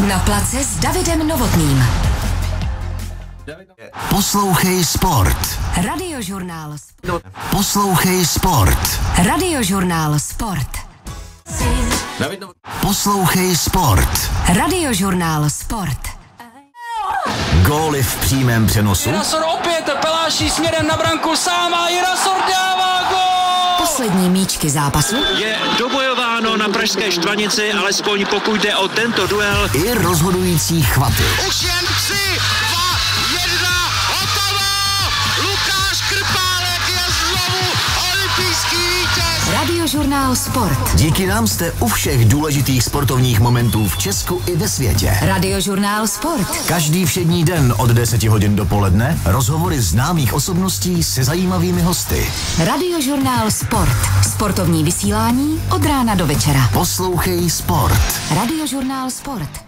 Na place s Davidem Novotným. Poslouchej sport. Radiožurnál. Poslouchej sport. Radiožurnál Sport. Poslouchej sport. Radiožurnál Sport. Góly v přímém přenosu. Jirasor opět peláší směrem na branku sám a Jirasor dává gól! Poslední míčky zápasu. Je dobojováno na pražské Štvanici, alespoň pokud jde o tento duel. I rozhodující chvaty. Už jen 3, 2, 1, hotovo! Lukáš Krpálek je znovu olympijský vítěz! Radiožurnál Sport. Díky nám jste u všech důležitých sportovních momentů v Česku i ve světě. Radiožurnál Sport. Každý všední den od 10 hodin dopoledne rozhovory známých osobností se zajímavými hosty. Radiožurnál Sport. Sportovní vysílání od rána do večera. Poslouchej sport. Radiožurnál Sport.